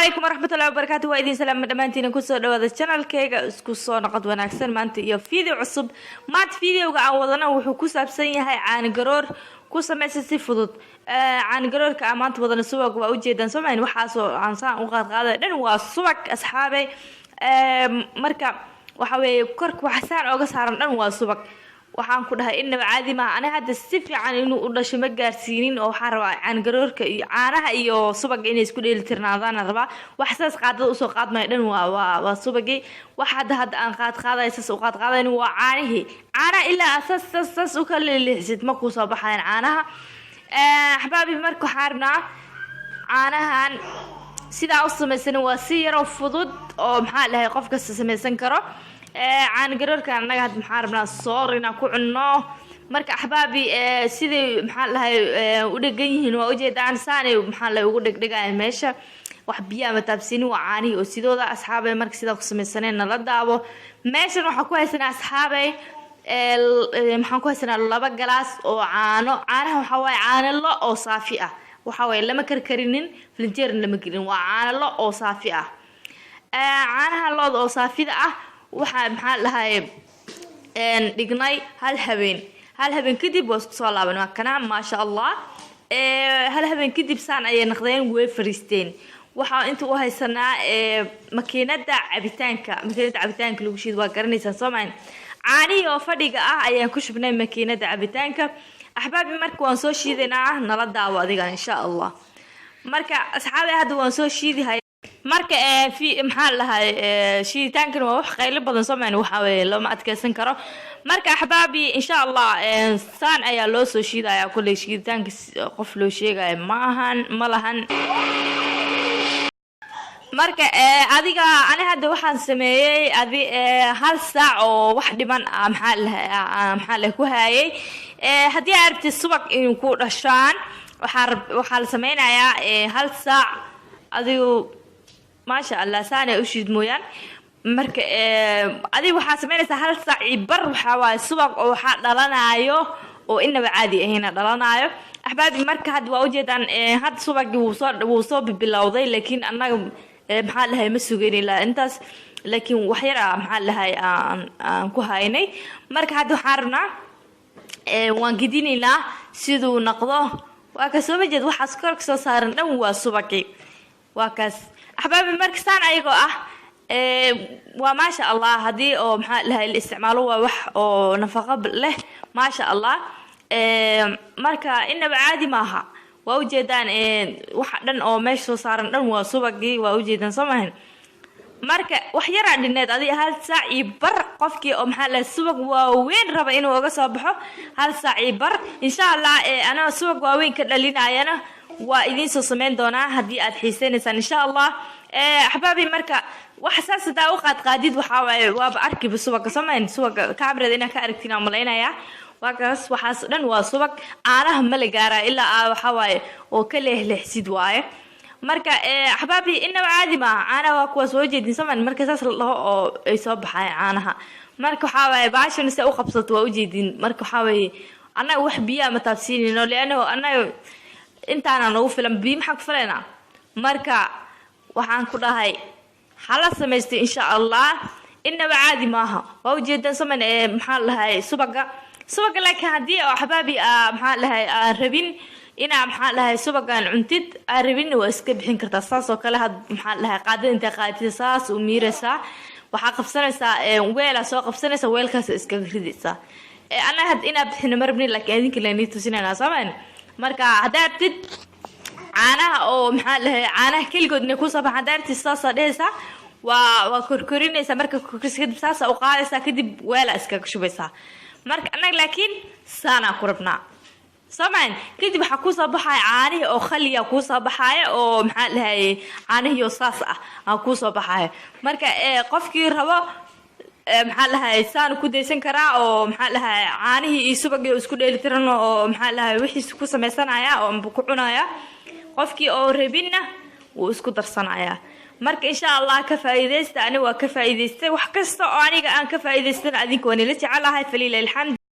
عليكم ورحمة الله وبركاته وإذن سلام دمانتين كسر هذا الشانل كيغا اسكو soo noqod wanaagsan maanta iyo video cusub maanta videoga aan wadana wuxuu ku saabsan yahay caan garoor ku sameeyay si fudud caan garoorka maanta wadana subag waa u jeedan Soomaaliya waxa soo aan saan u qaad dhan waa subag asxaabay marka waxa weeye korka waxa saan uga saaran dhan waa subag waxaan ku dhahay inaba caadi ma ana hadda si fiican inuu u dhasho ma gaarsiinin oo waxa rabaa caan garoorka iyo caanaha iyo subag inay isku dheelitirnaadaan rabaa wax saas qaadada u soo qaadmay dhan waa subagii waxa hadda aan qaadaysa u qaadayn waa caanihi caana ilaa asas u kala leexsid ma ku soo baxaan caanaha ahbaabi marka xarna caanahan sida u samaysan waa si yar oo fudud oo maxaa lahayd qof kasta samaysan karo caan garoorka anaga had maxaa rabnaa soorina ku cunno marka ahbaabi sidii maxaa lahayd u dhagan yihiin waa u jeedaan saanay maxaa la ugu dhigdhigaan meesha wax biyo ama taabsiin waa caani oo sidooda asxaabay marka sida ku samaysaneen la daabo meeshan waxa ku haysanaa asxaabay maxaan ku haysanaa 2 galaas oo caanaha waxa way caano lo oo saafi ah waxa way lama karkarinin flinjeerna lama gelin waa caano lo oo saafi ah caanaha lo oo saafida ah waxa maxaa lahaay dhignay hal habeen kadib waa soo laaban waa kana ma sha Allah hal habeen kadib saan ay noqdeen way fariisteen waxa inta u haysanaa makiinada cabitaanka lagu shiid waa garanaysan Soomaaliya caani oo fadhiga ah ayaan ku shubnay makiinada cabitaanka ahbaabi marka waan soo shiidanaa nala daawo adiga insha Allah marka asxaabi hadda waan soo shiidahay marka fi maxaa lahaay shiidaankan waa wax qayl badan Soomaaliya waxa weeye lama adkeysan karo marka ahbaabi insha Allah saan ayaa loo soo shiidayaa kulli shiidaanka qof loo sheegay ma lahan marka adiga ana hadda waxaan sameeyay hal saac oo wax dhiman maxaa la ku haayay hadii aragtid subag inuu ku dhashaan waxa la sameeynaya hal saac adigu ما شاء الله سنة أشيد مويان مرك أدي وحاس مينس هل صعيبر وحواي سبق أو حد دلنا عيو وإنه عادي هنا دلنا عيو أحبابي مرك هاد وأوجد أن هاد سبق وصاب باللوضي لكن أنا محلها مسوقيني لا أنتس لكن وحيرة محلها كوهايني مرك هاد حارنا وانجديني لا سيدو نقضه وكسو بجد وحاس كرك صار نو سبقي وكاس أحبابي مركزان أيقو وما شاء الله هذه أو محلها الاستعمال هو وح أو نفقة له ما شاء الله مركا إنه بعادي معها ووجدان وحدن أو ماشي صار نو سبقي ووجدان صمهن مركا وحيرة عند النت هذه هل ساعي بر قفكي أو محل السبق وين ربع إنه وقصبحه هل ساعي بر إن شاء الله أنا سبق وين كدلين عينه وإذن سوسمين دونا هدي أدحيسين إن شاء الله أحبابي مركا وحساس دا وقت قاديد وحاوي وبأركب السوق سمين سوق كاميرا دينا كأركتنا ملاينا يا وكاس وحاس دن وسوق أنا هم لجارة إلا وحاوي وكله لحسيد واي مركا أحبابي إنه عادي ما أنا وكواس وجدي سمين مركا ساس الله أو يصبح عنها مركا حاوي بعشر نساء وخبصت وجدين مركا حاوي أنا وحبيا متابسيني لأنه أنا انت انا نو فيلم بيم حق فلنا marka waxaan ku dhahay hala sameystay insha Allah inaba caadi maaha waa ujeedan saman maxaa lahaay subaga laakiin hadii oo ahbaabi maxaa lahaay rabin ina maxaa lahaay subagan cuntid rabin waa iska bixin kartaa saas oo kale had maxaa lahaay qaadada inta qaadid saas u miiraysa waxa qabsanaysa weel soo qabsanaysa weelkaas iska ridaysa ana had ina bixin marbni laakiin idinka la niitusinayna saman marka hadaartid caanaha oo maxaa lahaay caanaha kaligoodna ku soo baxan hadaartid saas dheesa waa korkorinaysa marka korkiska saas u qaadaysa kadib weel iska shubaysa marka anaga laakiin saana ku rabnaa samaan kadib waxa ku soo baxay caanihi oo khaliya ku soo baxay oo maxaa lahaay caanihi oo saas ku soo baxay marka qofkii rabo maxaa lahaay saan ku deysan karaa oo maxaa lahaay caanihi iyo subagii isku dheelitiran oo maxaa lahaay wixii ku sameeysanaya oo ku cunaya qofkii oo rabina uu isku darsanaya marka insha Allah ka faa'iideysta ani waa ka faa'iideystay wax kasta oo aniga aan ka faa'iideystay adinku waan la jecelahay faliilal hamd